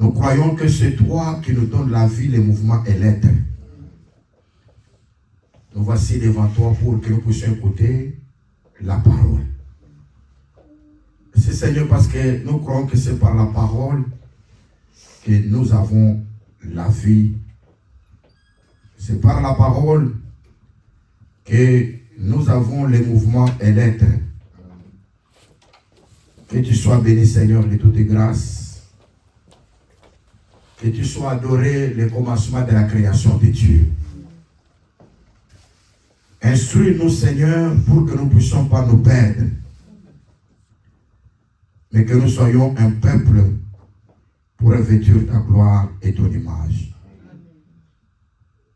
Nous croyons que c'est toi qui nous donnes la vie, les mouvements et l'être. Nous voici devant toi pour que nous puissions écouter la parole. C'est Seigneur parce que nous croyons que c'est par la parole que nous avons la vie. C'est par la parole que nous avons les mouvements et l'être. Que tu sois béni, Seigneur, de toutes grâces. Que tu sois adoré le commencement de la création de Dieu. Instruis-nous, Seigneur, pour que nous ne puissions pas nous perdre. Mais que nous soyons un peuple pour revêtir ta gloire et ton image.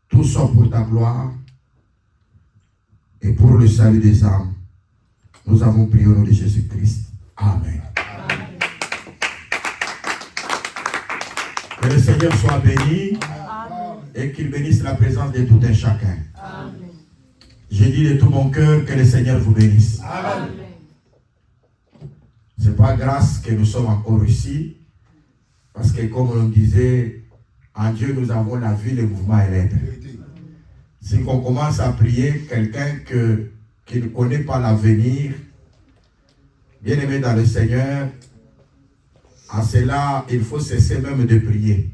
Tout ça pour ta gloire et pour le salut des âmes. Nous avons prié au nom de Jésus-Christ. Amen. Amen. Que le Seigneur soit béni. Amen. Et qu'il bénisse la présence de tout un chacun. Amen. Je dis de tout mon cœur que le Seigneur vous bénisse. Amen. Ce n'est pas grâce que nous sommes encore ici, parce que comme on disait, en Dieu nous avons la vie, le mouvement et l'être. Si on commence à prier quelqu'un qui ne connaît pas l'avenir, bien aimé dans le Seigneur, à cela, il faut cesser même de prier.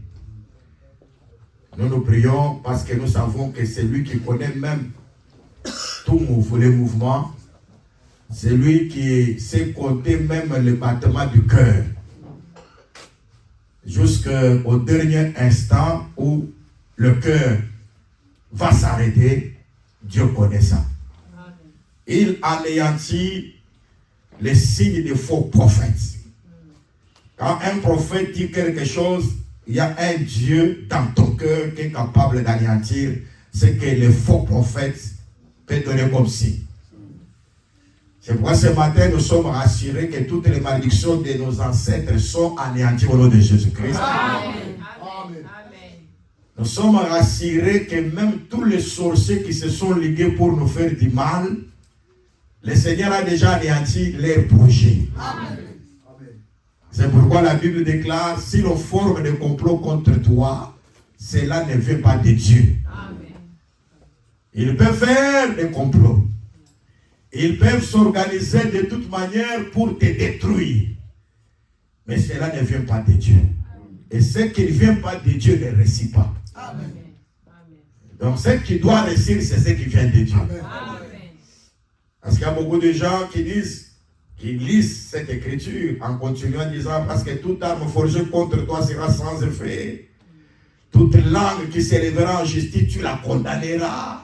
Nous prions parce que nous savons que c'est lui qui connaît même tous les mouvements. C'est lui qui sait compter même le battement du cœur. Jusqu'au dernier instant où le cœur va s'arrêter, Dieu connaît ça. Il anéantit les signes des faux prophètes. Quand un prophète dit quelque chose, il y a un Dieu dans ton cœur qui est capable d'anéantir ce que les faux prophètes peuvent donner comme signe. C'est pourquoi ce matin nous sommes rassurés que toutes les malédictions de nos ancêtres sont anéanties au nom de Jésus-Christ. Amen. Amen. Nous sommes rassurés que même tous les sorciers qui se sont ligués pour nous faire du mal, le Seigneur a déjà anéanti leurs projets. Amen. C'est pourquoi la Bible déclare, si l'on forme des complots contre toi, cela ne vient pas de Dieu. Amen. Ils peuvent faire des complots. Ils peuvent s'organiser de toute manière pour te détruire. Mais cela ne vient pas de Dieu. Et ce qui ne vient pas de Dieu ne réussit pas. Amen. Donc ce qui doit réussir, c'est ce qui vient de Dieu. Amen. Parce qu'il y a beaucoup de gens qui lisent cette écriture en continuant en disant, parce que toute arme forgée contre toi sera sans effet. Toute langue qui s'élèvera en justice, tu la condamneras.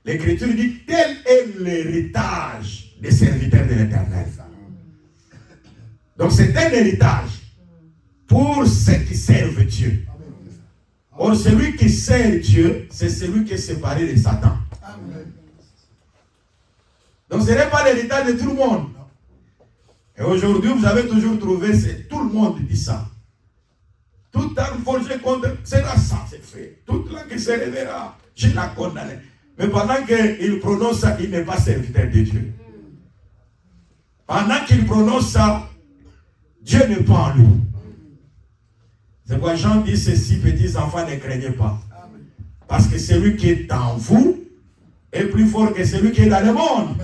L'Écriture dit, tel est l'héritage des serviteurs de l'Éternel. Donc c'est un héritage pour ceux qui servent Dieu. Or, celui qui sert Dieu, c'est celui qui est séparé de Satan. Donc ce n'est pas l'héritage de tout le monde. Et aujourd'hui, vous avez toujours trouvé, tout le monde dit ça. Toute arme forgée contre, sera sans effet. Toute langue qui se révérera, je la condamne. Mais pendant qu'il prononce ça, il n'est pas serviteur de Dieu. Pendant qu'il prononce ça, Dieu n'est pas en lui. C'est pourquoi Jean dit ceci, petits enfants, ne craignez pas. Parce que celui qui est en vous est plus fort que celui qui est dans le monde.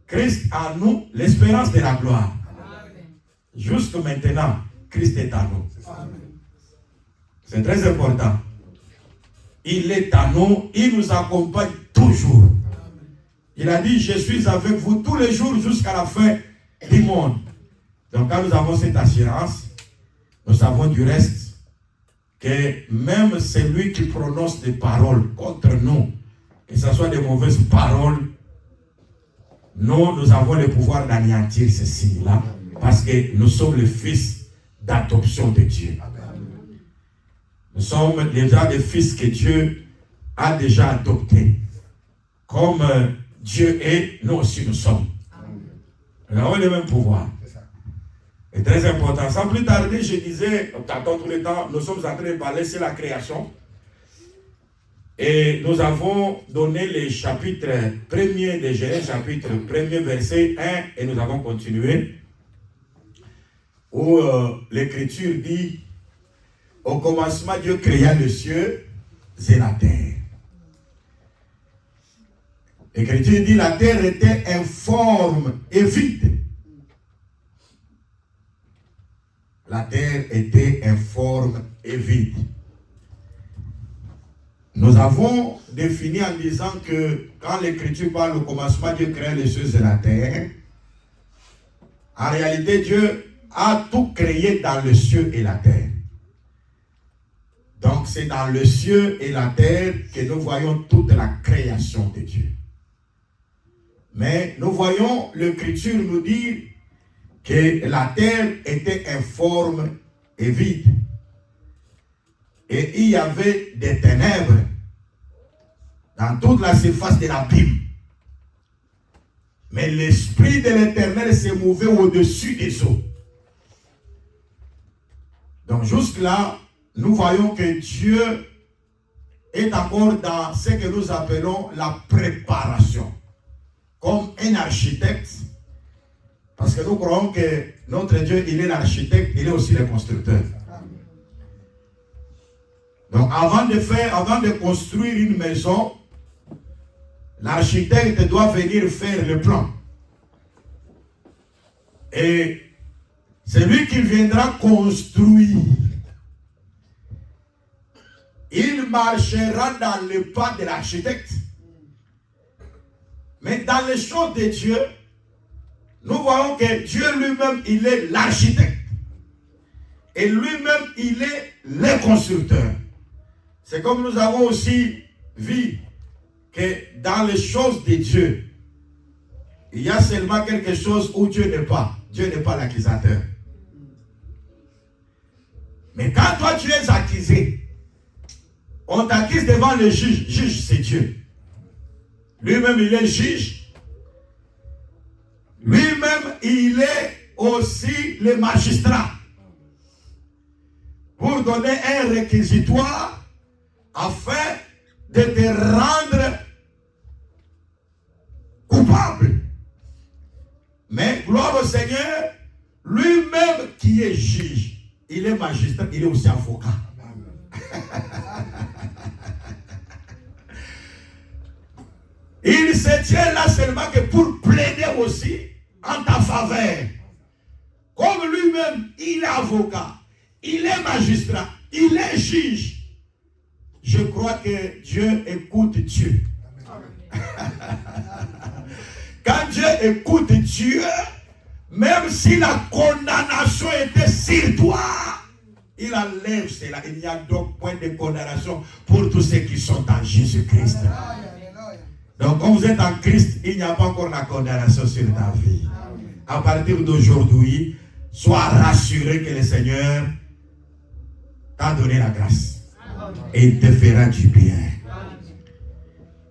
Christ en nous, l'espérance de la gloire. Jusque maintenant, Christ est en nous. C'est très important. Il est à nous, il nous accompagne toujours. Il a dit, je suis avec vous tous les jours jusqu'à la fin du monde. Donc quand nous avons cette assurance, nous savons du reste que même celui qui prononce des paroles contre nous, que ce soit des mauvaises paroles, nous avons le pouvoir d'anéantir ces signes-là, parce que nous sommes les fils d'adoption de Dieu. Nous sommes déjà des fils que Dieu a déjà adoptés. Comme Dieu est, nous aussi nous sommes. Nous avons le même pouvoir. C'est très important. Sans plus tarder, je disais, dans tout le temps, nous sommes en train de parler sur la création. Et nous avons donné les chapitres 1er de Genèse, chapitre 1er, verset 1, et nous avons continué. où l'Écriture dit, au commencement, Dieu créa les cieux et la terre. L'Écriture dit, la terre était informe et vide. La terre était informe et vide. Nous avons défini en disant que quand l'Écriture parle au commencement, Dieu crée les cieux et la terre. En réalité, Dieu a tout créé dans le ciel et la terre. Donc, c'est dans le ciel et la terre que nous voyons toute la création de Dieu. Mais nous voyons l'Écriture nous dire que la terre était informe et vide. Et il y avait des ténèbres dans toute la surface de l'abîme. Mais l'Esprit de l'Éternel s'est mouvé au-dessus des eaux. Donc jusque-là, nous voyons que Dieu est encore dans ce que nous appelons la préparation. Comme un architecte, parce que nous croyons que notre Dieu, il est l'architecte, il est aussi le constructeur. Donc avant de construire une maison, l'architecte doit venir faire le plan. Et c'est lui qui viendra construire. Il marchera dans le pas de l'architecte. Mais dans les choses de Dieu, nous voyons que Dieu lui-même, il est l'architecte. Et lui-même, il est le constructeur. C'est comme nous avons aussi vu que dans les choses de Dieu, il y a seulement quelque chose où Dieu n'est pas. Dieu n'est pas l'accusateur. Mais quand toi tu es accusé, on t'accuse devant le juge. Juge, c'est Dieu. Lui-même, il est juge. Lui-même, il est aussi le magistrat. Pour donner un réquisitoire afin de te rendre coupable. Mais gloire au Seigneur, lui-même qui est juge, il est magistrat, il est aussi avocat. Il se tient là seulement que pour plaider aussi en ta faveur. Comme lui-même, il est avocat, il est magistrat, il est juge. Je crois que Dieu écoute Dieu. Quand Dieu écoute Dieu, même si la condamnation était sur toi, il enlève cela. Il n'y a donc point de condamnation pour tous ceux qui sont en Jésus-Christ. Donc, quand vous êtes en Christ, il n'y a pas encore la condamnation sur ta vie. À partir d'aujourd'hui, sois rassuré que le Seigneur t'a donné la grâce. Et il te fera du bien.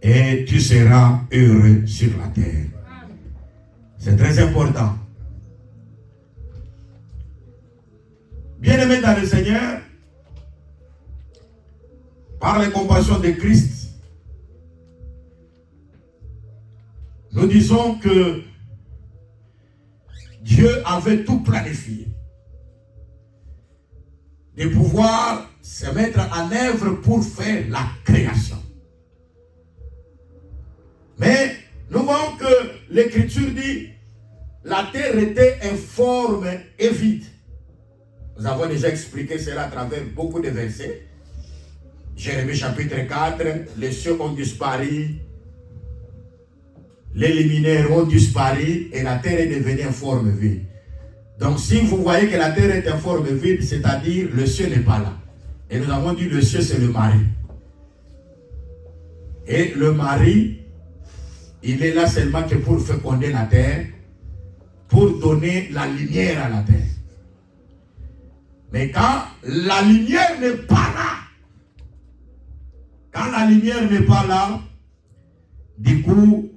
Et tu seras heureux sur la terre. C'est très important. Bien-aimés dans le Seigneur, par les compassions de Christ, nous disons que Dieu avait tout planifié. De pouvoir se mettre en œuvre pour faire la création. Mais nous voyons que l'Écriture dit la terre était informe et vide. Nous avons déjà expliqué cela à travers beaucoup de versets. Jérémie chapitre 4, les cieux ont disparu, les luminaires ont disparu et la terre est devenue informe et vide. Donc si vous voyez que la terre est informe et vide, c'est-à-dire le ciel n'est pas là. Et nous avons dit le ciel c'est le mari. Et le mari, il est là seulement que pour féconder la terre, pour donner la lumière à la terre. Mais quand la lumière n'est pas là, quand la lumière n'est pas là, du coup,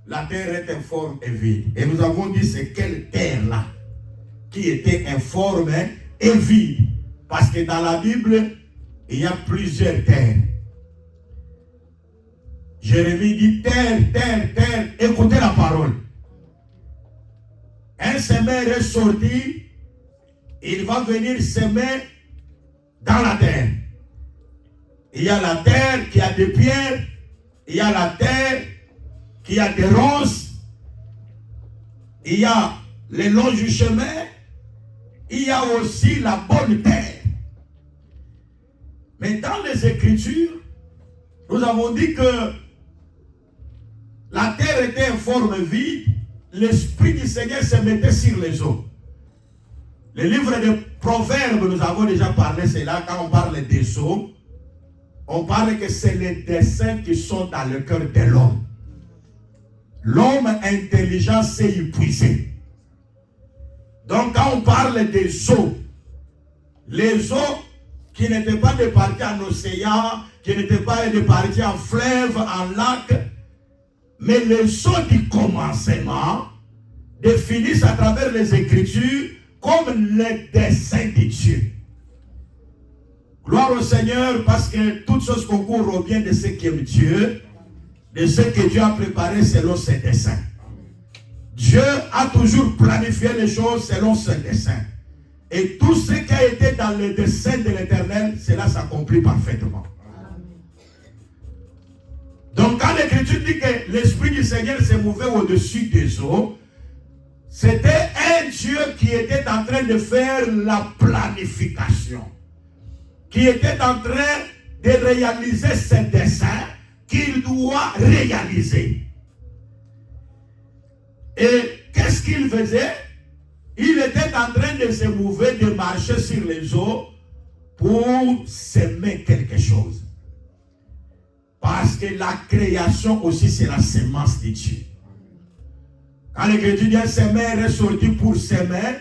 la terre est informe et vide. Et nous avons dit c'est quelle terre là qui était informe et vide. Parce que dans la Bible, il y a plusieurs terres. Jérémie dit terre, terre, terre, écoutez la parole. Un semeur est sorti il va venir semer dans la terre. Il y a la terre qui a des pierres, il y a la terre qui a des ronces, il y a le long du chemin, il y a aussi la bonne terre. Mais dans les Écritures, nous avons dit que la terre était en forme vide, l'Esprit du Seigneur se mettait sur les eaux. Le livre de Proverbes, nous avons déjà parlé, c'est là, quand on parle des eaux, on parle que c'est les desseins qui sont dans le cœur de l'homme. L'homme intelligent s'est épuisé. Donc quand on parle des eaux, les eaux qui n'étaient pas départies en océan, qui n'étaient pas départies en fleuve, en lac, mais les eaux du commencement définissent à travers les Écritures comme les desseins de Dieu. Gloire au Seigneur, parce que toutes choses concourent au bien de ceux qui aiment Dieu, de ceux que Dieu a préparés selon ses desseins. Dieu a toujours planifié les choses selon ses desseins. Et tout ce qui a été dans le dessein de l'Éternel, cela s'accomplit parfaitement. Donc quand l'Écriture dit que l'Esprit du Seigneur s'est mouvé au-dessus des eaux, c'était un Dieu qui était en train de faire la planification, qui était en train de réaliser ses desseins qu'il doit réaliser. Et qu'est-ce qu'il faisait? Il était en train de se mouver, de marcher sur les eaux pour semer quelque chose. Parce que la création aussi, c'est la semence de Dieu. Quand l'Écriture dit semer est ressorti pour semer,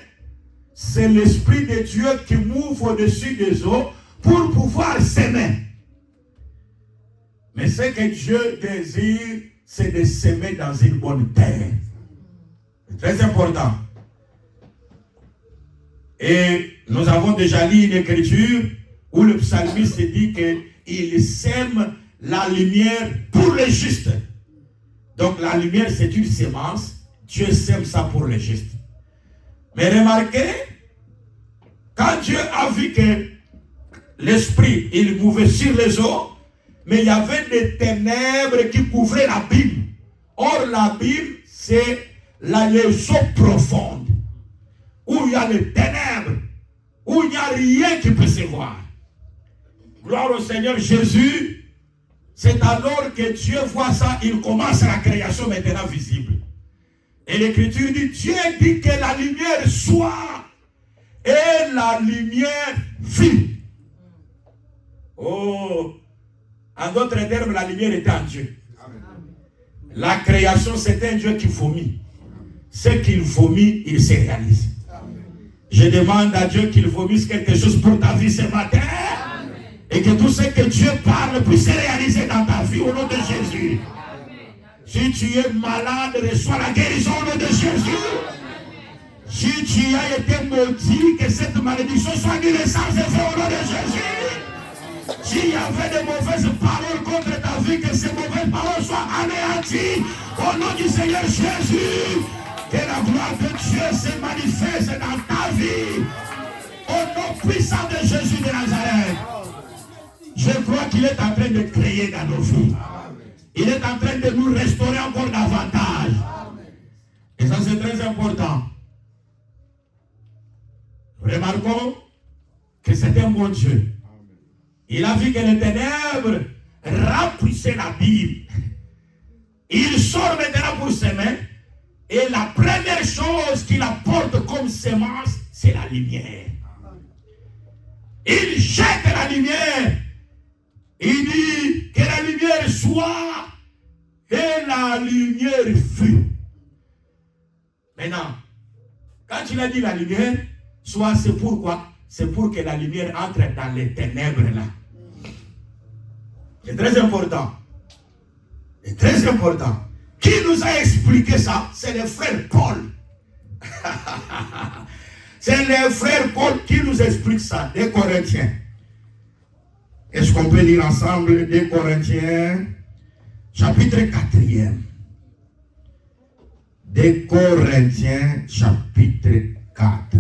c'est l'Esprit de Dieu qui mouve au-dessus des eaux pour pouvoir s'aimer. Mais ce que Dieu désire, c'est de s'aimer dans une bonne terre. C'est très important. Et nous avons déjà lu une écriture où le psalmiste dit qu'il sème la lumière pour les justes. Donc la lumière, c'est une sémence. Dieu sème ça pour les justes. Mais remarquez, quand Dieu a vu que l'Esprit, il mouvait sur les eaux, mais il y avait des ténèbres qui couvraient l'abîme. Or, l'abîme, c'est les eaux profondes, où il y a les ténèbres, où il n'y a rien qui peut se voir. Gloire au Seigneur Jésus. C'est alors que Dieu voit ça, il commence la création maintenant visible. Et l'Écriture dit, Dieu dit que la lumière soit, et la lumière vit. Oh, en d'autres termes, la lumière était en Dieu. Amen. La création, c'est un Dieu qui vomit. Ce qu'il vomit, il se réalise. Amen. Je demande à Dieu qu'il vomisse quelque chose pour ta vie ce matin. Amen. Et que tout ce que Dieu parle puisse se réaliser dans ta vie au nom de Jésus. Amen. Si tu es malade, reçois la guérison au nom de Jésus. Amen. Si tu as été maudit, que cette malédiction soit d'une naissance de feu au nom de Jésus. S'il y avait de mauvaises paroles contre ta vie, que ces mauvaises paroles soient anéanties au nom du Seigneur Jésus. Que la gloire de Dieu se manifeste dans ta vie. Au nom puissant de Jésus de Nazareth. Je crois qu'il est en train de créer dans nos vies. Il est en train de nous restaurer encore davantage. Et ça, c'est très important. Remarquons que c'est un bon Dieu. Il a vu que les ténèbres remplissaient la Bible. Il sort maintenant pour s'aimer. Et la première chose qu'il apporte comme sémence, c'est la lumière. Il jette la lumière. Il dit que la lumière soit, et la lumière fut. Maintenant, quand il a dit la lumière, soit, c'est pourquoi? C'est pour que la lumière entre dans les ténèbres là. C'est très important. C'est très important. Qui nous a expliqué ça? C'est le frère Paul. C'est le frère Paul qui nous explique ça, des Corinthiens. Est-ce qu'on peut lire ensemble des Corinthiens, chapitre 4e. Des Corinthiens, chapitre 4.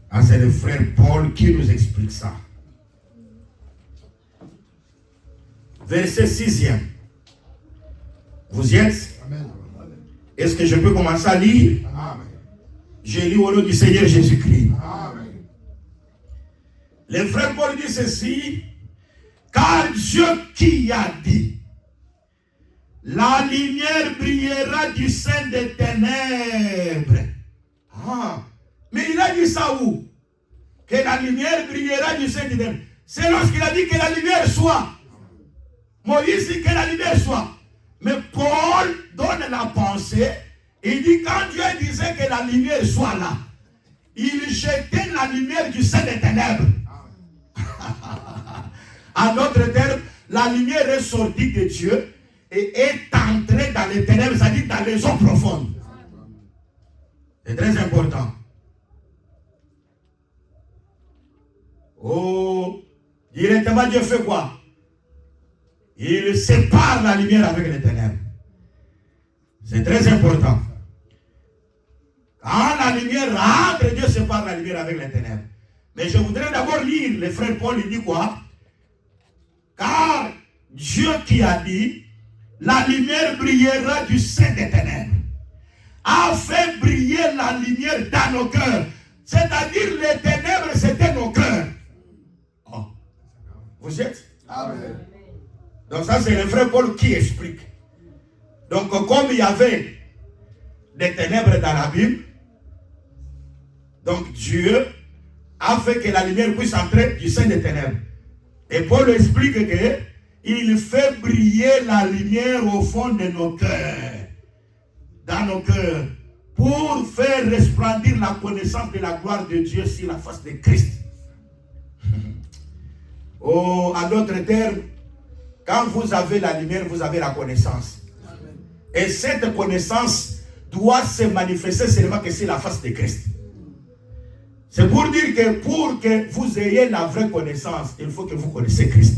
Ah, c'est le frère Paul qui nous explique ça. Verset 6e. Vous y êtes? Amen. Est-ce que je peux commencer à lire? Amen. Je lis au nom du Seigneur Jésus-Christ. Amen. Le frère Paul dit ceci, car Dieu qui a dit, la lumière brillera du sein des ténèbres. Ah, mais il a dit ça où? Que la lumière brillera du sein des ténèbres. C'est lorsqu'il a dit que la lumière soit. Moïse dit que la lumière soit. Mais Paul donne la pensée. Il dit quand Dieu disait que la lumière soit là, il jetait la lumière du sein des ténèbres. En d'autres termes, la lumière est sortie de Dieu et est entrée dans les ténèbres, c'est-à-dire dans les eaux profondes. C'est très important. Oh, directement Dieu fait quoi? Il sépare la lumière avec les ténèbres. C'est très important. Quand la lumière rentre, Dieu sépare la lumière avec les ténèbres. Mais je voudrais d'abord lire, le frère Paul, il dit quoi? Car Dieu qui a dit, la lumière brillera du sein des ténèbres, a fait briller la lumière dans nos cœurs. C'est-à-dire les ténèbres, c'était nos cœurs. Oh. Vous êtes? Amen. Donc ça, c'est le frère Paul qui explique. Donc comme il y avait des ténèbres dans la Bible, donc Dieu a fait que la lumière puisse entrer du sein des ténèbres. Et Paul explique que il fait briller la lumière au fond de nos cœurs, dans nos cœurs, pour faire resplendir la connaissance de la gloire de Dieu sur la face de Christ. Oh, en d'autres termes, quand vous avez la lumière, vous avez la connaissance. Et cette connaissance doit se manifester seulement que sur la face de Christ. C'est pour dire que pour que vous ayez la vraie connaissance, il faut que vous connaissiez Christ.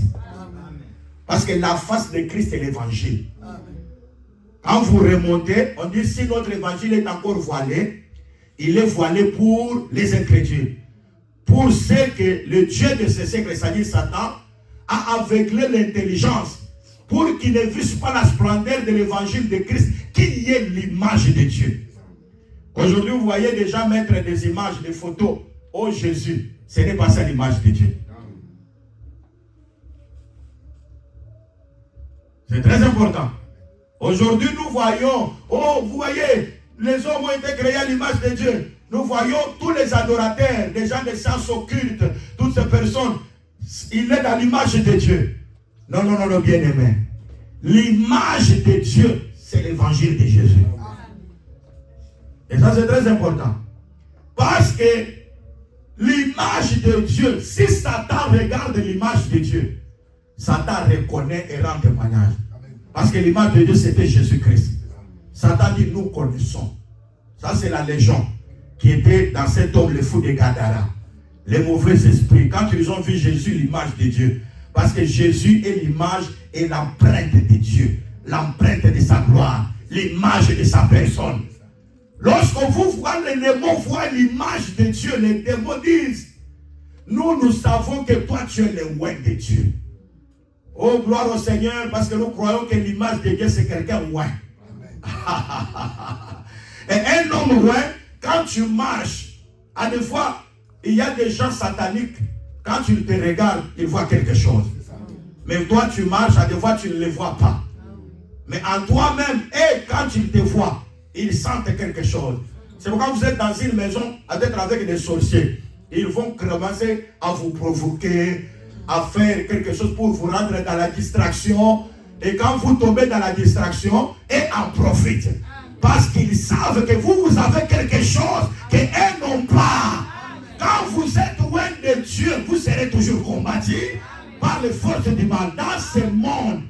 Parce que la face de Christ est l'évangile. Quand vous remontez, on dit si notre évangile est encore voilé, il est voilé pour les incrédules. Pour ceux que le Dieu de ce siècle, c'est-à-dire Satan, a aveuglé l'intelligence pour qu'ils ne vissent pas la splendeur de l'évangile de Christ, qui est l'image de Dieu. Aujourd'hui, vous voyez des gens mettre des images, des photos. Oh Jésus, ce n'est pas ça l'image de Dieu. C'est très important. Aujourd'hui, nous voyons, oh, vous voyez, les hommes ont été créés à l'image de Dieu. Nous voyons tous les adorateurs, des gens de sciences occultes, toutes ces personnes, il est dans l'image de Dieu. Non, non, non, non, bien aimé. L'image de Dieu, c'est l'évangile de Jésus. Et ça, c'est très important. Parce que l'image de Dieu, si Satan regarde l'image de Dieu, Satan reconnaît et rend témoignage. Parce que l'image de Dieu, c'était Jésus-Christ. Satan dit, nous connaissons. Ça, c'est la légende qui était dans cet homme, le fou de Gadara. Les mauvais esprits, quand ils ont vu Jésus, l'image de Dieu. Parce que Jésus est l'image et l'empreinte de Dieu. L'empreinte de sa gloire. L'image de sa personne. Lorsque vous voyez les démons, voient l'image de Dieu, les démons disent, nous savons que toi, tu es le loin de Dieu. Oh, gloire au Seigneur, parce que nous croyons que l'image de Dieu, c'est quelqu'un loin. Et un homme loin, quand tu marches, à des fois, il y a des gens sataniques, quand tu te regardes, ils voient quelque chose. Mais toi, tu marches, à des fois, tu ne les vois pas. Mais en toi-même, et quand ils te voient, ils sentent quelque chose. C'est pourquoi vous êtes dans une maison, peut-être avec des sorciers. Ils vont commencer à vous provoquer, à faire quelque chose pour vous rendre dans la distraction. Et quand vous tombez dans la distraction, ils en profitent. Parce qu'ils savent que vous avez quelque chose qu'eux n'ont pas. Quand vous êtes loin de Dieu, vous serez toujours combattu par les forces du mal. Dans ce monde,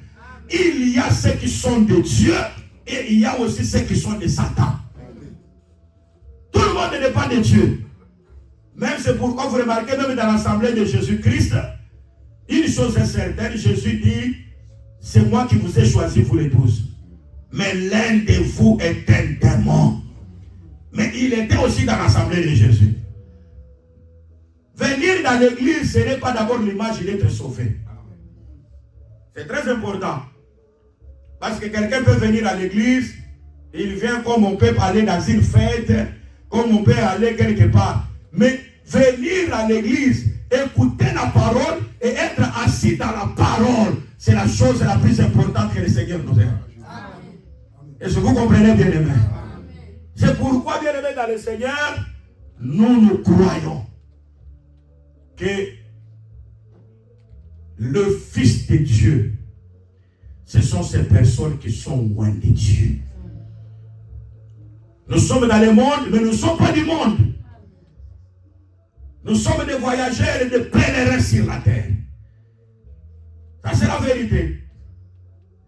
il y a ceux qui sont de Dieu et il y a aussi ceux qui sont de Satan. Tout le monde n'est pas de Dieu. Même c'est pourquoi vous remarquez, même dans l'assemblée de Jésus-Christ, une chose est certaine, Jésus dit, c'est moi qui vous ai choisi, vous les 12. Mais l'un de vous est un démon. Mais il était aussi dans l'assemblée de Jésus. dans l'église, ce n'est pas d'abord l'image d'être sauvé. C'est très important. Parce que quelqu'un peut venir à l'église, il vient comme on peut aller dans une fête, comme on peut aller quelque part. Mais venir à l'église, écouter la parole et être assis dans la parole, c'est la chose la plus importante que le Seigneur nous aime. Est-ce que vous comprenez, bien aimé? C'est pourquoi, bien aimé, dans le Seigneur, nous croyons que le Fils de Dieu, ce sont ces personnes qui sont loin de Dieu. Nous sommes dans le monde, mais nous ne sommes pas du monde. Nous sommes des voyageurs et des pèlerins sur la terre. Ça, c'est la vérité.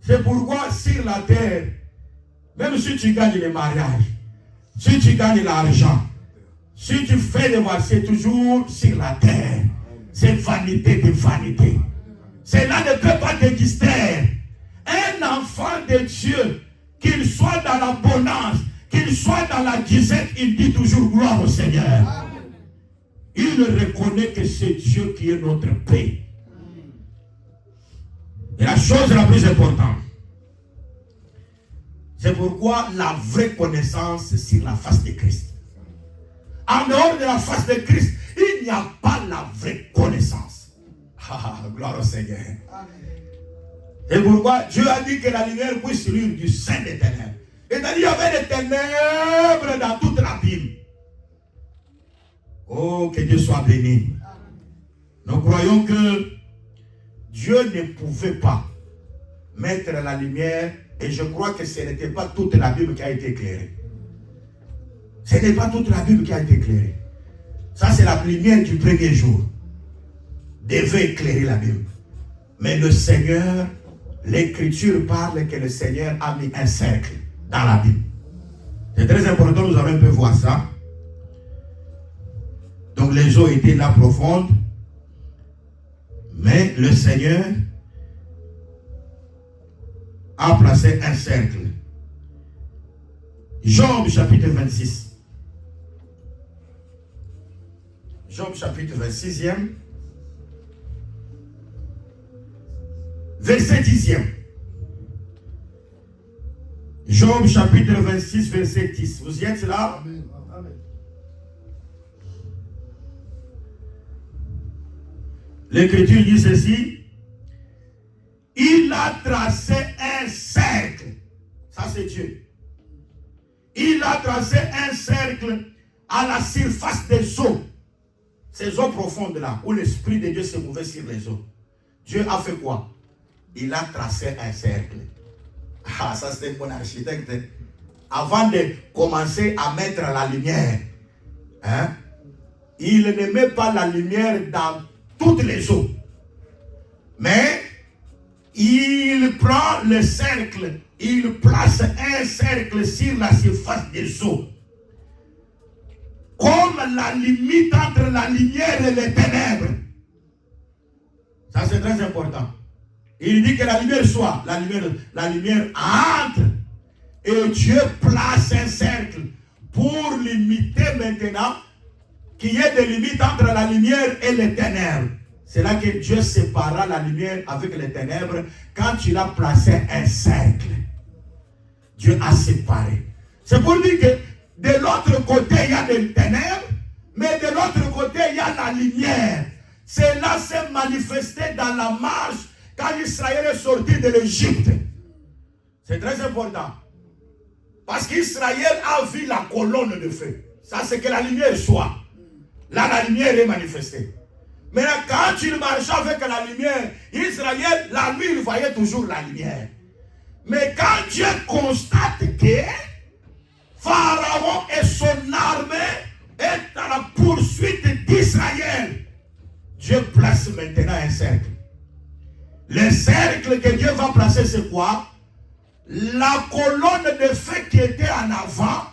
C'est pourquoi sur la terre, même si tu gagnes les mariages, si tu gagnes l'argent, si tu fais des voyages, c'est toujours sur la terre. C'est vanité de vanité. Cela ne peut pas te distraire. Un enfant de Dieu, qu'il soit dans l'abondance, qu'il soit dans la disette, il dit toujours gloire au Seigneur. Il reconnaît que c'est Dieu qui est notre paix. Et la chose la plus importante, c'est pourquoi la vraie connaissance sur la face de Christ. En dehors de la face de Christ, il n'y a pas la vraie connaissance. Gloire au Seigneur. C'est pourquoi Dieu a dit que la lumière puisse luire du sein des ténèbres. C'est-à-dire qu'il y avait des ténèbres dans toute la Bible. Oh, que Dieu soit béni. Nous croyons que Dieu ne pouvait pas mettre la lumière, et je crois que ce n'était pas toute la Bible qui a été éclairée. Ce n'est pas toute la Bible qui a été éclairée. Ça, c'est la lumière du premier jour. Devait éclairer la Bible. Mais le Seigneur, l'Écriture parle que le Seigneur a mis un cercle dans la Bible. C'est très important, nous allons un peu voir ça. Donc les eaux étaient là profondes. Mais le Seigneur a placé un cercle. Job chapitre 26. Job chapitre 26e. Verset 10e. Job chapitre 26, verset 10. Vous y êtes là? Amen. Amen. L'Écriture dit ceci. Il a tracé un cercle. Ça c'est Dieu. Il a tracé un cercle à la surface des eaux. Ces eaux profondes là, où l'Esprit de Dieu se mouvait sur les eaux. Dieu a fait quoi? Il a tracé un cercle. Ah, ça c'est mon architecte. Avant de commencer à mettre la lumière, il ne met pas la lumière dans toutes les eaux. Mais il prend le cercle, il place un cercle sur la surface des eaux. Comme la limite entre la lumière et les ténèbres. Ça c'est très important. Il dit que la lumière soit, la lumière entre. Et Dieu place un cercle pour limiter maintenant qu'il y ait des limites entre la lumière et les ténèbres. C'est là que Dieu sépara la lumière avec les ténèbres quand il a placé un cercle. Dieu a séparé. C'est pour dire que de l'autre côté il y a des ténèbres, mais de l'autre côté il y a la lumière. Cela s'est manifesté dans la marche quand Israël est sorti de l'Égypte. C'est très important. Parce qu'Israël a vu la colonne de feu. Ça c'est que la lumière soit. Là la lumière est manifestée. Mais là, quand il marchait avec la lumière, Israël, la nuit, il voyait toujours la lumière. Mais quand Dieu constate que Pharaon et son armée est à la poursuite d'Israël, Dieu place maintenant un cercle. Le cercle que Dieu va placer, c'est quoi? La colonne de feu qui était en avant,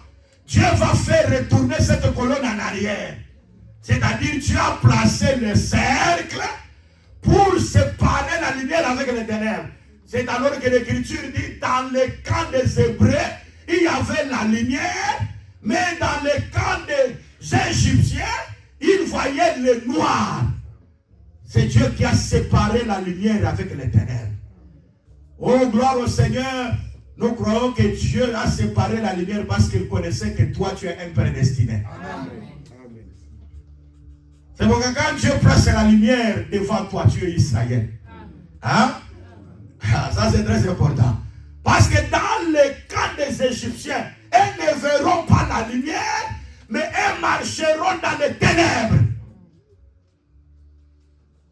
Dieu va faire retourner cette colonne en arrière. C'est-à-dire Dieu a placé le cercle pour séparer la lumière avec les ténèbres. C'est alors que l'Écriture dit, dans le camp des Hébreux, il y avait la lumière, mais dans le camp des Égyptiens, ils voyaient le noir. C'est Dieu qui a séparé la lumière avec les ténèbres. Oh, gloire au Seigneur. Nous croyons que Dieu a séparé la lumière parce qu'il connaissait que toi, tu es un prédestiné. Amen. C'est pourquoi quand Dieu place la lumière devant toi, tu es Israël. Hein? Ça, c'est très important. Parce que dans le cas des Égyptiens, ils ne verront pas la lumière, mais ils marcheront dans les ténèbres.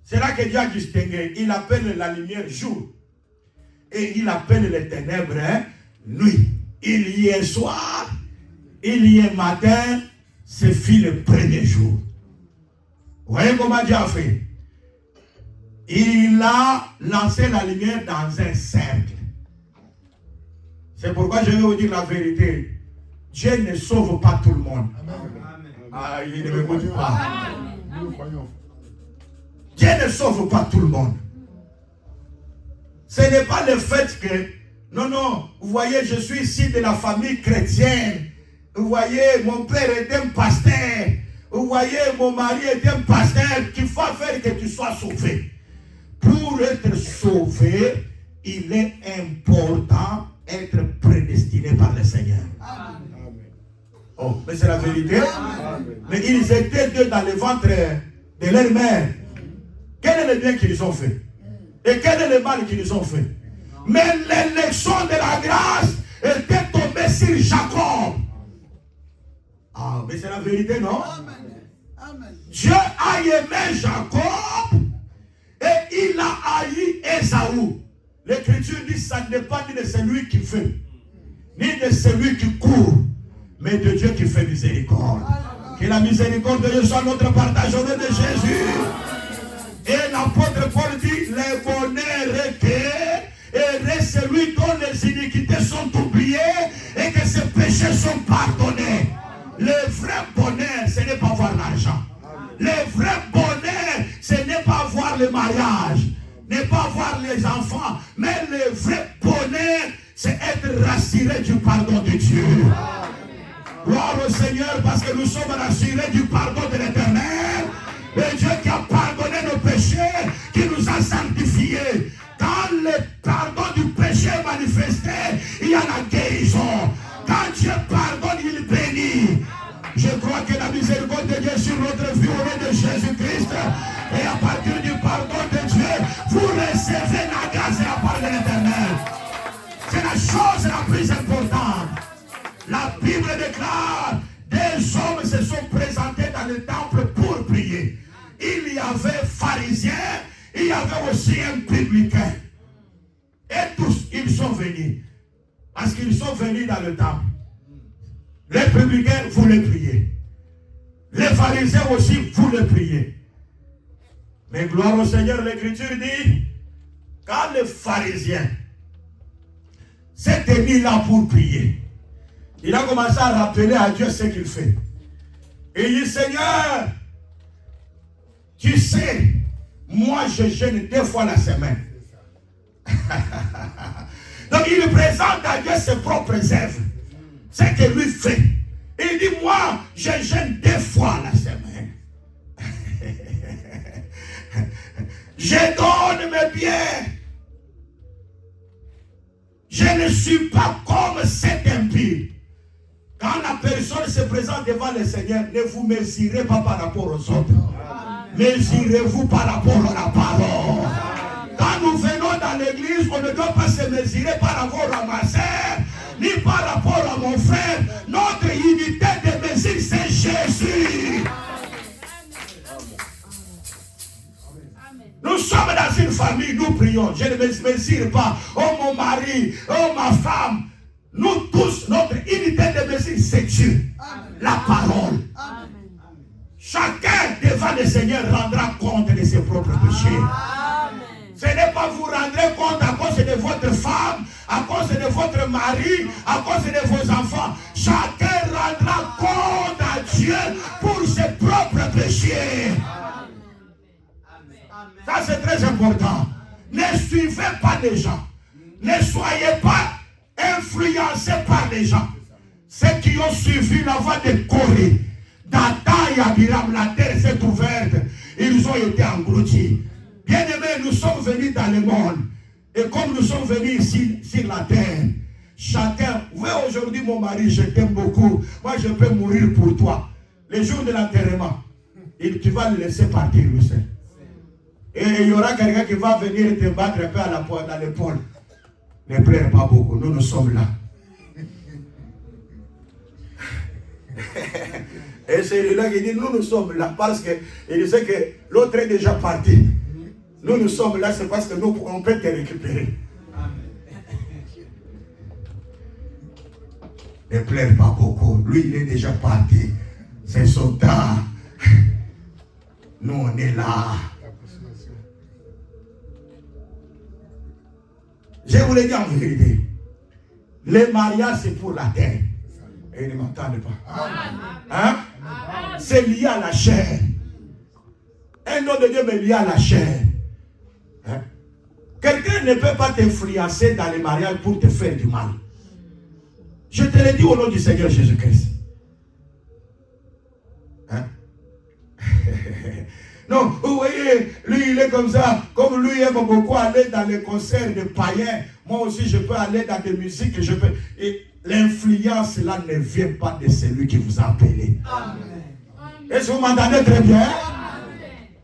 C'est là que Dieu a distingué. Il appelle la lumière jour. Et il appelle les ténèbres nuit. Il y est soir, il y est matin, ce fut le premier jour. Vous voyez comment Dieu a fait? Il a lancé la lumière dans un cercle. C'est pourquoi je vais vous dire la vérité. Dieu ne sauve pas tout le monde. Ah, il ne m'écoute pas. Dieu ne sauve pas tout le monde. Ce n'est pas le fait que, non, vous voyez, je suis ici de la famille chrétienne. Vous voyez, mon père est un pasteur. Vous voyez, mon mari est un pasteur qu'il faut faire que tu sois sauvé. Pour être sauvé, il est important d'être prédestiné par le Seigneur. Amen. Oh, mais c'est la vérité. Amen. Mais ils étaient deux dans le ventre de leur mère. Quel est le bien qu'ils ont fait? Et quel est le mal qu'ils ont fait? Mais l'élection de la grâce était tombée sur Jacob. Ah, mais c'est la vérité, non? Amen. Dieu a aimé Jacob et il a haï Ésaü. L'Écriture dit que ça ne dépend ni de celui qui fait, ni de celui qui court, mais de Dieu qui fait miséricorde. Que la miséricorde de Dieu soit notre partage au nom de Jésus. Et l'apôtre Paul dit, le bonheur est que heureux celui dont les iniquités sont oubliées et que ses péchés sont pardonnés. Le vrai bonheur, ce n'est pas avoir l'argent. Le vrai bonheur, ce n'est pas avoir le mariage, ne pas avoir les enfants, mais le vrai bonheur, c'est être rassuré du pardon de Dieu. Gloire au Seigneur, parce que nous sommes rassurés du pardon de l'Éternel. Le Dieu qui a pardonné nos péchés, qui nous a sanctifiés. Quand le pardon du péché est manifesté, il y a la guérison. Quand Dieu pardonne, il bénit. Je crois que la miséricorde de Dieu sur notre vie au nom de Jésus-Christ. Et à partir du pardon de Dieu, vous recevez la grâce et la part de l'Éternel. C'est la chose la plus importante. La Bible déclare, des hommes se sont présentés dans le temple pour prier. Il y avait pharisiens, il y avait aussi un publicain. Et tous, ils sont venus. Parce qu'ils sont venus dans le temple. Les publicains voulaient prier. Les pharisiens aussi voulaient prier. Mais gloire au Seigneur, l'Écriture dit, quand les pharisiens s'étaient mis là pour prier, il a commencé à rappeler à Dieu ce qu'il fait. Et il dit, Seigneur, tu sais, moi je jeûne 2 fois la semaine. Donc il présente à Dieu ses propres œuvres. Ce que lui fait. Il dit, moi, je jeûne 2 fois la semaine. Je donne mes biens. Je ne suis pas comme cet impie. Quand la personne se présente devant le Seigneur, ne vous mesurez pas par rapport aux autres. Mesurez-vous par rapport à la parole. Quand nous venons dans l'église, on ne doit pas se mesurer par rapport à ma sœur, ni par rapport à mon frère. Notre unité de mesure, c'est Jésus. Nous sommes dans une famille, nous prions. Je ne me mesure pas. Oh mon mari, oh ma femme. Nous tous, notre unité de mesure, c'est Dieu. La parole. Chacun devant le Seigneur rendra compte de ses propres péchés. Ce n'est pas vous rendrez compte à cause de votre femme, à cause de votre mari, à cause de vos enfants. Chacun rendra compte à Dieu pour ses propres péchés. Ça c'est très important. Ne suivez pas les gens. Ne soyez pas influencés par les gens. Ceux qui ont suivi la voie de Corée, Dathan et Abiram, la terre s'est ouverte. Ils ont été engloutis. Bien-aimés, nous sommes venus dans le monde. Et comme nous sommes venus ici, sur la terre, chacun, oui, aujourd'hui mon mari, je t'aime beaucoup. Moi, je peux mourir pour toi. Le jour de l'enterrement, tu vas le laisser partir, lui seul. Et il y aura quelqu'un qui va venir te battre un peu dans l'épaule. Ne pleure pas beaucoup, nous sommes là. Et c'est celui-là qui dit, nous sommes là parce qu'il sait que l'autre est déjà parti. Nous sommes là, c'est parce que nous, on peut te récupérer. Ne pleure pas beaucoup. Lui, il est déjà parti. C'est son temps. Nous, on est là. Je vous l'ai dit en vérité. Le mariage, c'est pour la terre. Et ils ne m'entendent pas. Hein? C'est lié à la chair. Un homme de Dieu est lié à la chair. Hein? Quelqu'un ne peut pas t'influencer dans les mariages pour te faire du mal. Je te le dis au nom du Seigneur Jésus-Christ. Hein? Non, vous voyez, lui il est comme ça. Comme lui aime beaucoup aller dans les concerts de païens, moi aussi je peux aller dans des musiques. Et l'influence là ne vient pas de celui qui vous a appelé. Est-ce que vous m'entendez très bien? Amen.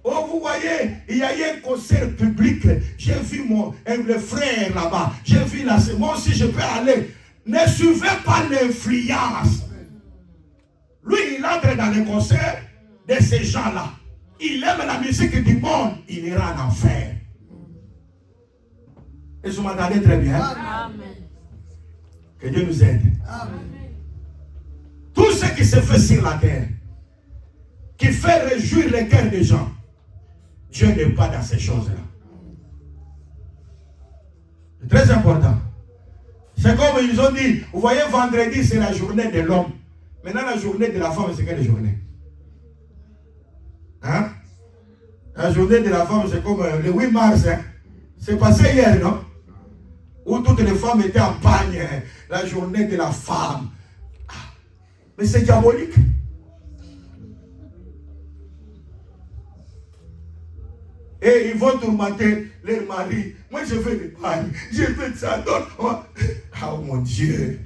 Oh, vous voyez, il y a eu un concert public. J'ai vu le frère là-bas. J'ai vu là, moi aussi je peux aller. Ne suivez pas l'influence. Lui, il entre dans le concert de ces gens-là. Il aime la musique du monde. Il ira en enfer. Est-ce que vous m'entendez très bien? Amen. Que Dieu nous aide. Amen. Tout ce qui se fait sur la terre, qui fait réjouir les cœurs des gens, Dieu n'est pas dans ces choses-là. C'est très important. C'est comme ils ont dit, vous voyez, vendredi, c'est la journée de l'homme. Maintenant, la journée de la femme, c'est quelle journée? Hein? La journée de la femme, c'est comme le 8 mars. Hein? C'est passé hier, non? Où toutes les femmes étaient en pagne. Hein? La journée de la femme. Ah. Mais c'est diabolique. Et ils vont tourmenter les maris. Moi, je veux les pagne. Je veux ça. Oh mon Dieu.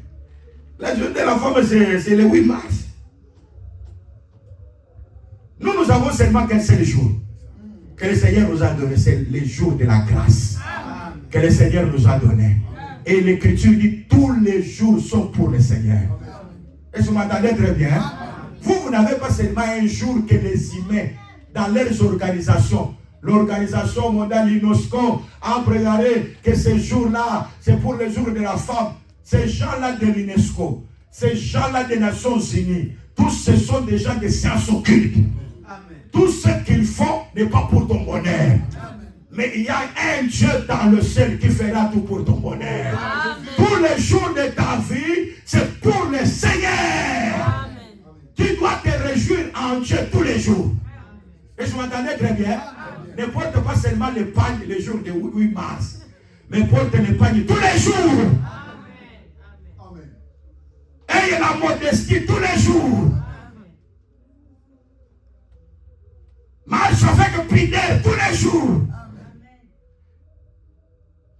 La journée de la femme, c'est le 8 mars. Nous avons seulement qu'un seul jour que le Seigneur nous a donné. C'est le jour de la grâce que le Seigneur nous a donné. Et l'Écriture dit tous les jours sont pour le Seigneur. Est-ce que vous m'entendez très bien? Vous n'avez pas seulement un jour que les humains, dans leurs organisations, l'organisation mondiale UNESCO a préparé que ce jour-là, c'est pour le jour de la femme. Ces gens-là de l'UNESCO, ces gens-là des Nations Unies, tous ce sont des gens de sciences occultes. Tout ce qu'ils font n'est pas pour ton bonheur. Mais il y a un Dieu dans le ciel qui fera tout pour ton bonheur. Amen. Tous les jours de ta vie, c'est pour le Seigneur. Amen. Tu dois te réjouir en Dieu tous les jours. Et je m'entendais très bien. Ne porte pas seulement le pagne les jours de 8 mars, mais porte le pagne tous les jours. Amen. Ayez la modestie tous les jours. Marche avec pudeur tous les jours.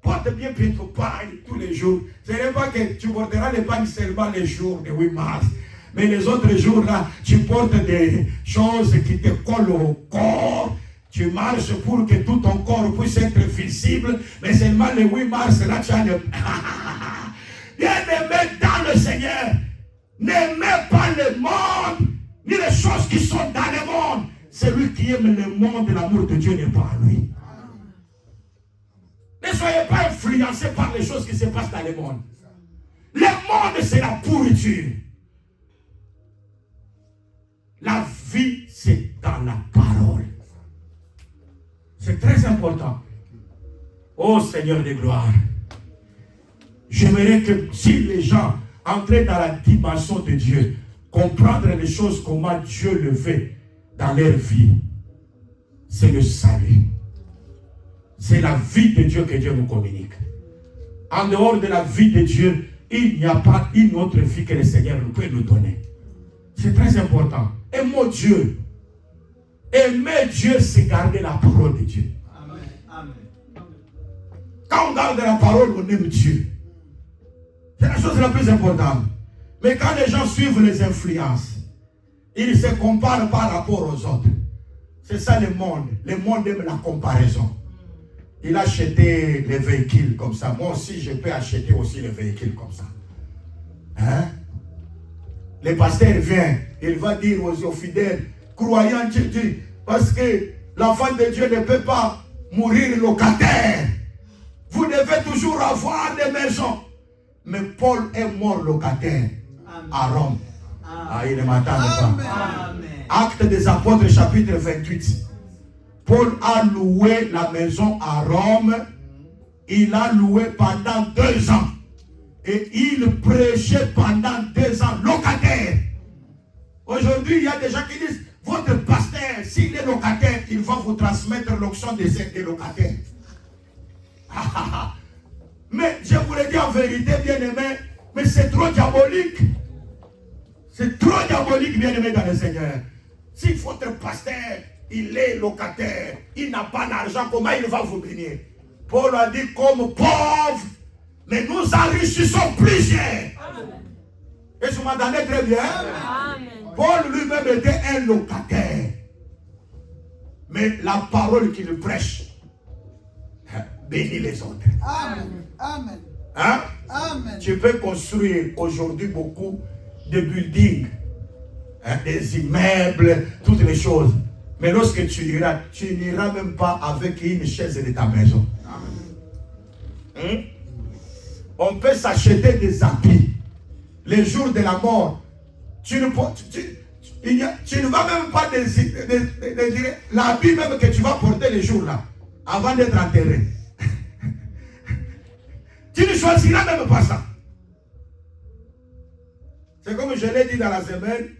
Porte bien ton pagne tous les jours. Ce n'est pas que tu porteras le pagne seulement les jours de 8 mars. Mais les autres jours là, tu portes des choses qui te collent au corps. Tu marches pour que tout ton corps puisse être visible. Mais seulement le 8 mars là, tu as le... Bien-aimé dans le Seigneur. N'aimez pas le monde, ni les choses qui sont dans le monde. Celui qui aime le monde, l'amour de Dieu n'est pas en lui. Ne soyez pas influencés par les choses qui se passent dans le monde. Le monde, c'est la pourriture. La vie, c'est dans la parole. C'est très important. Oh Seigneur de gloire. J'aimerais que si les gens entraient dans la dimension de Dieu, comprendre les choses, comment Dieu le fait dans leur vie, c'est le salut. C'est la vie de Dieu que Dieu nous communique. En dehors de la vie de Dieu, il n'y a pas une autre vie que le Seigneur peut nous donner. C'est très important. Aimons Dieu. Aimer Dieu, c'est garder la parole de Dieu. Amen. Amen. Quand on garde la parole, on aime Dieu. C'est la chose la plus importante. Mais quand les gens suivent les influences, ils se comparent par rapport aux autres. C'est ça le monde. Le monde aime la comparaison. Il a acheté les véhicules comme ça. Moi aussi, je peux acheter aussi les véhicules comme ça. Hein? Le pasteur vient, il va dire aux fidèles, croyants Dieu, parce que l'enfant de Dieu ne peut pas mourir locataire. Vous devez toujours avoir des maisons. Mais Paul est mort locataire à Rome. Ah, il ne m'attend pas. Actes des Apôtres, chapitre 28. Paul a loué la maison à Rome. Il a loué pendant 2 ans. Et il prêchait pendant 2 ans locataire. Aujourd'hui, il y a des gens qui disent, votre pasteur, s'il est locataire, il va vous transmettre l'onction des locataires. Mais je vous le dis en vérité, bien-aimé, mais c'est trop diabolique. C'est trop diabolique, bien-aimé dans le Seigneur. Si votre pasteur, il est locataire, il n'a pas d'argent, comment il va vous bénir? Paul a dit comme pauvre, mais nous enrichissons plusieurs. Et je m'entendais très bien. Amen. Paul lui-même était un locataire. Mais la parole qu'il prêche bénit les autres. Amen. Amen. Hein? Amen. Tu peux construire aujourd'hui beaucoup de buildings, hein, des immeubles, toutes les choses. Mais lorsque tu n'iras même pas avec une chaise de ta maison. Hein? On peut s'acheter des habits. Les jours de la mort, tu ne vas même pas désirer l'habit même que tu vas porter les jours là, avant d'être enterré. Tu ne choisiras même pas ça. C'est comme je l'ai dit dans la semaine,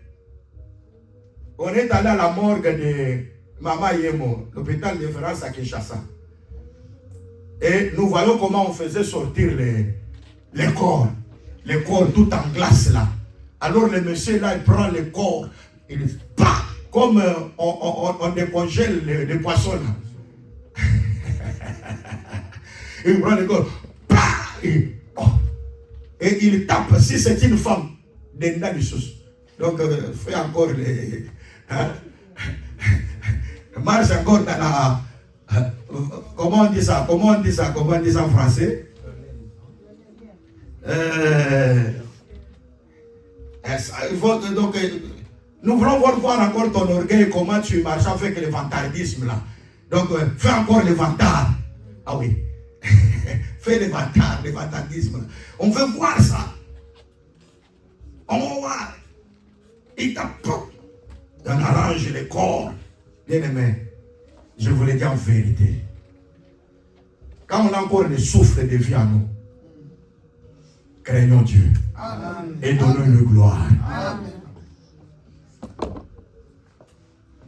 on est allé à la morgue de Mama Yemo, l'hôpital de référence à Kinshasa. Et nous voyons comment on faisait sortir les corps tout en glace là. Alors le monsieur là, il prend le corps, il bah, comme on décongèle les poissons là. Il prend le corps, bah, et il tape. Si c'est une femme, d'Enda du sous. Donc fais encore les... Hein? Marche encore dans la... comment on dit ça en français? Il faut que, donc, nous voulons voir encore ton orgueil, comment tu marches avec le vantardisme là. Donc fais encore le vantard. Ah oui. Fais le vantard, le vantardisme. On veut voir ça. On va voir. Il t'apporte. On arrange les corps. Bien aimé, je vous le dis en vérité. Quand on a encore le souffle de vie en nous, craignons Dieu. Amen. Et donnons-le gloire. Amen.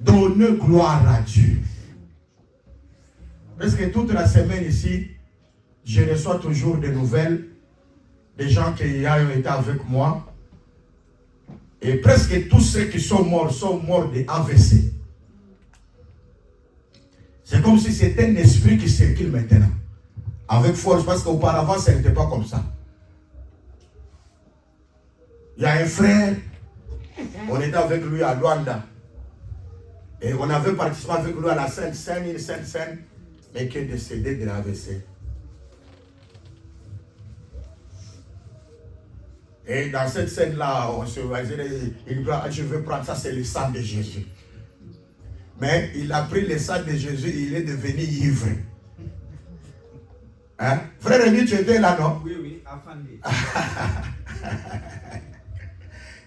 Donnons gloire à Dieu. Parce que toute la semaine ici, je reçois toujours des nouvelles des gens qui ont été avec moi. Et presque tous ceux qui sont morts de AVC. C'est comme si c'était un esprit qui circule maintenant. Avec force, parce qu'auparavant, ça n'était pas comme ça. Il y a un frère, on était avec lui à Luanda. Et on avait participé avec lui à la Sainte Seine, mais qui est décédé de l'AVC. Et dans cette scène-là, on se va dire, je veux prendre ça, c'est le sang de Jésus. Mais il a pris le sang de Jésus, il est devenu ivre. Hein? Frère Rémi, tu étais là, non? Oui, Afandé.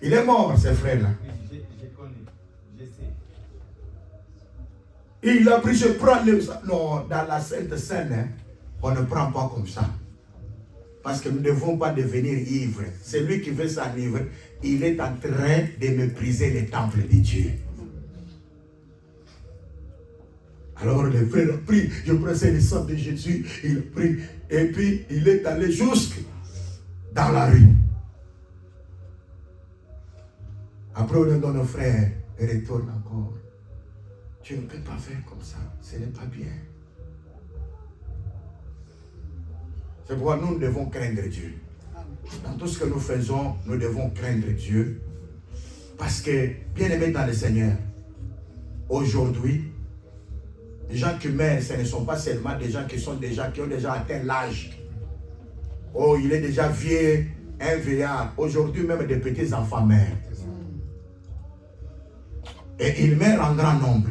Il est mort, ce frère-là. Oui, je connais, je sais. Il a pris, je prends le sang. Non, dans la Sainte Seine, hein, on ne prend pas comme ça. Parce que nous ne devons pas devenir ivres. Celui qui veut s'enivrer, il est en train de mépriser le temple de Dieu. Alors le frère a pris, je pressais le sang de Jésus, il a pris, et puis il est allé jusque dans la rue. Après on a dit, frère, retourne encore. Tu ne peux pas faire comme ça. Ce n'est pas bien. C'est pourquoi nous devons craindre Dieu. Dans tout ce que nous faisons, nous devons craindre Dieu. Parce que, bien aimés dans le Seigneur, aujourd'hui, les gens qui meurent, ce ne sont pas seulement des gens qui ont déjà atteint l'âge. Oh, il est déjà vieux, un vieillard. Aujourd'hui, même des petits enfants meurent. Et ils meurent en grand nombre.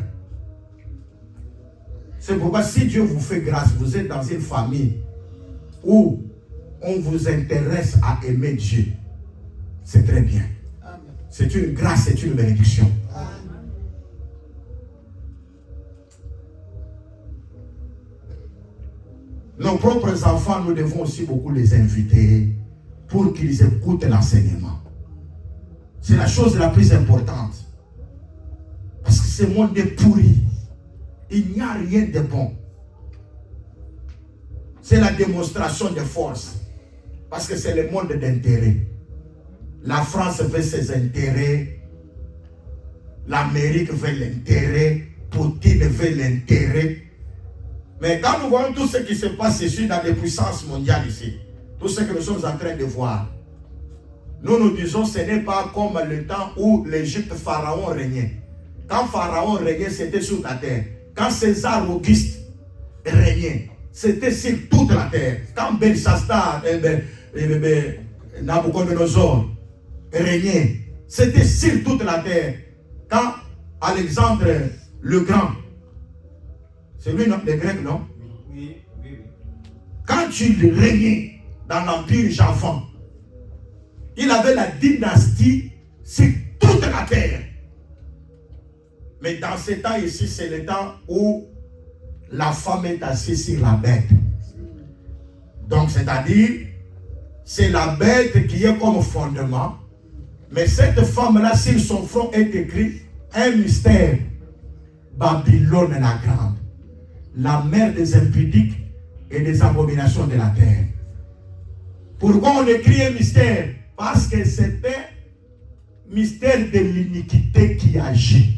C'est pourquoi si Dieu vous fait grâce, vous êtes dans une famille où on vous intéresse à aimer Dieu, c'est très bien. C'est une grâce, c'est une bénédiction. Nos propres enfants, nous devons aussi beaucoup les inviter pour qu'ils écoutent l'enseignement. C'est la chose la plus importante. Parce que ce monde est pourri. Il n'y a rien de bon. C'est la démonstration de force. Parce que c'est le monde d'intérêt. La France veut ses intérêts. L'Amérique veut l'intérêt. Poutine veut l'intérêt. Mais quand nous voyons tout ce qui se passe ici dans les puissances mondiales ici, tout ce que nous sommes en train de voir, nous nous disons ce n'est pas comme le temps où l'Égypte, Pharaon régnait. Quand Pharaon régnait, c'était sur la terre. Quand César Auguste régnait, c'était sur toute la terre. Quand Belshazzar, Nabucodonosor régnait, c'était sur toute la terre. Quand Alexandre le Grand, c'est lui, non? Les Grecs, non? Oui. Quand il régnait dans l'Empire Javon, il avait la dynastie sur toute la terre. Mais dans ce temps ici, c'est le temps où la femme est assise sur la bête. Donc, c'est-à-dire, c'est la bête qui est comme fondement. Mais cette femme-là, sur son front est écrit un mystère. Babylone la grande, la mère des impudiques et des abominations de la terre. Pourquoi on écrit un mystère? Parce que c'était mystère de l'iniquité qui agit.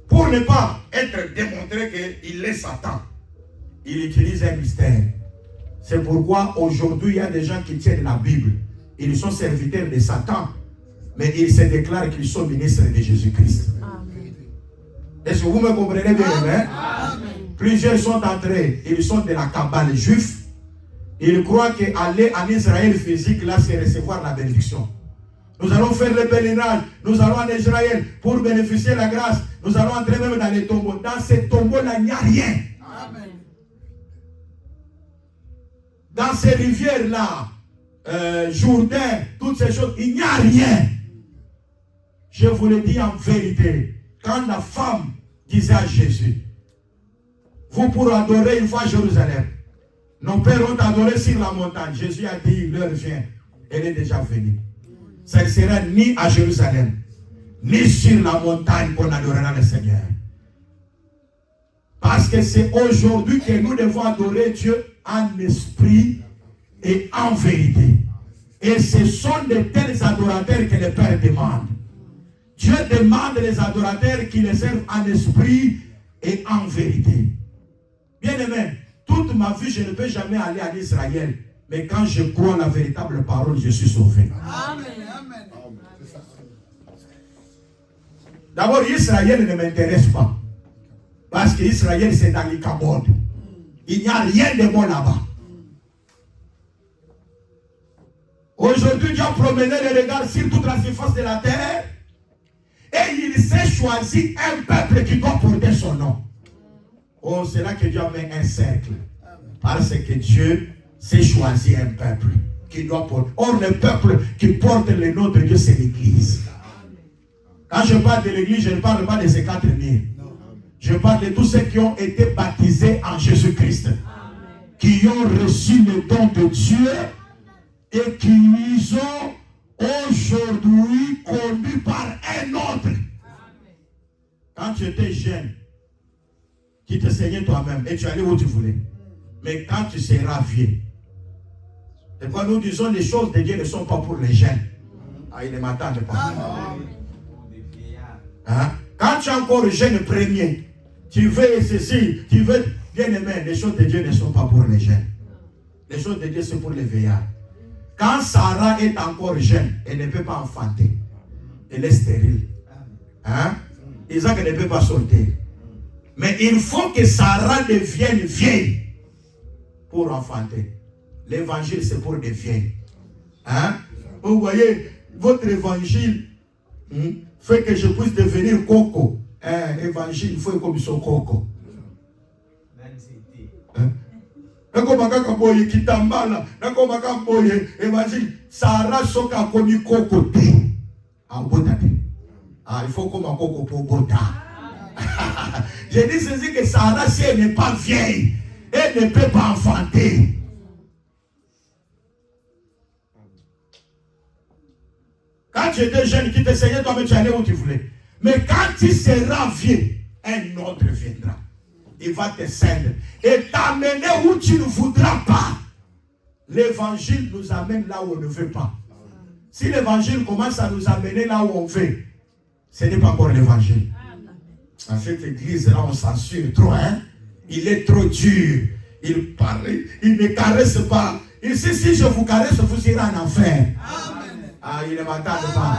Pour ne pas être démontré qu'il est Satan, il utilise un mystère. C'est pourquoi aujourd'hui il y a des gens qui tiennent la Bible. Ils sont serviteurs de Satan, mais ils se déclarent qu'ils sont ministres de Jésus-Christ. Est-ce que vous me comprenez bien? Amen. Plusieurs sont entrés, ils sont de la cabale juive. Ils croient qu'aller en Israël physique, là, c'est recevoir la bénédiction. Nous allons faire le pèlerinage, nous allons en Israël pour bénéficier de la grâce. Nous allons entrer même dans les tombeaux. Dans ces tombeaux-là, il n'y a rien. Amen. Dans ces rivières-là, Jourdain, toutes ces choses, il n'y a rien. Je vous le dis en vérité. Quand la femme disait à Jésus, vous pourrez adorer une fois à Jérusalem. Nos pères ont adoré sur la montagne. Jésus a dit, l'heure vient. Elle est déjà venue. Ça ne sera ni à Jérusalem, ni sur la montagne qu'on adorera le Seigneur. Parce que c'est aujourd'hui que nous devons adorer Dieu en esprit et en vérité. Et ce sont de tels adorateurs que le Père demande. Dieu demande les adorateurs qui les servent en esprit et en vérité. Bien aimé, toute ma vie, je ne peux jamais aller en Israël. Mais quand je crois la véritable parole, je suis sauvé. Amen. Amen. D'abord, Israël ne m'intéresse pas. Parce qu'Israël, c'est dans l'Ikabod. Il n'y a rien de bon là-bas. Aujourd'hui, Dieu a promené les regards sur toute la surface de la terre. Et il s'est choisi un peuple qui doit porter son nom. Oh, c'est là que Dieu a mis un cercle. Parce que Dieu s'est choisi un peuple qui doit porter. Or, le peuple qui porte le nom de Dieu, c'est l'Église. Quand je parle de l'Église, je ne parle pas de ces 4000. Je parle de tous ceux qui ont été baptisés en Jésus-Christ. Qui ont reçu le don de Dieu et qui sont aujourd'hui conduits par un autre. Quand tu étais jeune, tu te saignais toi-même et tu allais où tu voulais. Mais quand tu seras vieux, et quand nous disons les choses de Dieu ne sont pas pour les jeunes. Ah, ils ne m'attendent pas. Des vieillards. Hein? Quand tu es encore jeune premier, tu veux ceci, tu veux bien aimé, les choses de Dieu ne sont pas pour les jeunes. Les choses de Dieu sont pour les vieillards. Quand Sarah est encore jeune, elle ne peut pas enfanter. Elle est stérile. Hein? Isaac ne peut pas sauter. Mais il faut que Sarah devienne vieille pour enfanter. L'évangile, c'est pour des vieilles. Hein? Vous voyez, votre évangile fait que je puisse devenir coco. Évangile, il faut comme son coco. Évangile, Sarah soka komi coco te. Il faut comme un coco pour bota. J'ai dit ceci que Sarah, si elle n'est pas vieille, elle ne peut pas enfanter. Quand tu étais jeune, qui t'essayait, toi-même tu allais où tu voulais. Mais quand tu seras vieux, un autre viendra. Il va te cendre et t'amener où tu ne voudras pas. L'évangile nous amène là où on ne veut pas. Si l'évangile commence à nous amener là où on veut, ce n'est pas encore l'évangile. Dans cette église-là, on censure trop, hein? Il est trop dur. Il parle, il ne caresse pas. Ici, si je vous caresse, vous irez en enfer. Amen. Il ne m'attend pas.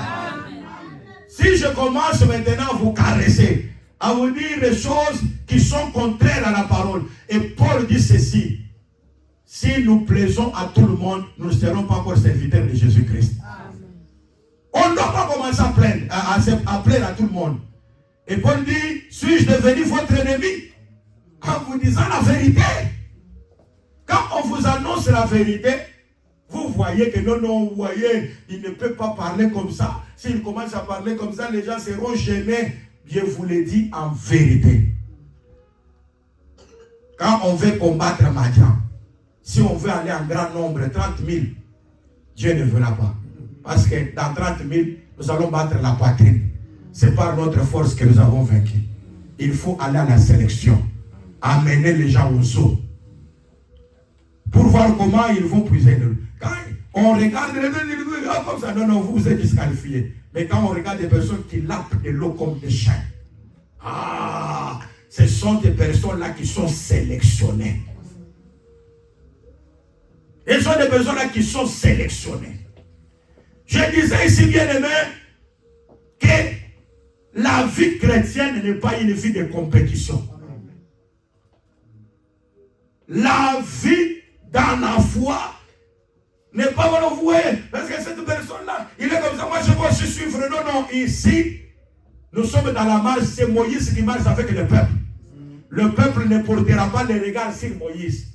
Si je commence maintenant à vous caresser, à vous dire des choses qui sont contraires à la parole, et Paul dit ceci: si nous plaisons à tout le monde, nous ne serons pas encore serviteurs de Jésus-Christ. On ne doit pas commencer à plaindre, à plaire à tout le monde. Et Paul dit: suis-je devenu votre ennemi en vous disant la vérité? Quand on vous annonce la vérité, vous voyez que non, vous voyez, il ne peut pas parler comme ça. S'il commence à parler comme ça, les gens seront gênés. Je vous l'ai dit en vérité. Quand on veut combattre Madian, si on veut aller en grand nombre, 30 000, Dieu ne verra pas. Parce que dans 30 000, nous allons battre la poitrine. C'est par notre force que nous avons vaincu. Il faut aller à la sélection. Amener les gens aux eaux. Pour voir comment ils vont puiser. Quand on regarde comme ça, non, vous êtes disqualifiés. Mais quand on regarde des personnes qui lapent de l'eau comme des chiens, ce sont des personnes-là qui sont sélectionnées. Ce sont des personnes-là qui sont sélectionnées. Je disais ici, bien aimé, que la vie chrétienne n'est pas une vie de compétition. La vie dans la foi n'est pas, voilà, vous voyez, parce que cette personne-là, il est comme ça, moi je dois suivre. Non, ici, nous sommes dans la marche, c'est Moïse qui marche avec le peuple. Le peuple ne portera pas les regards sur Moïse.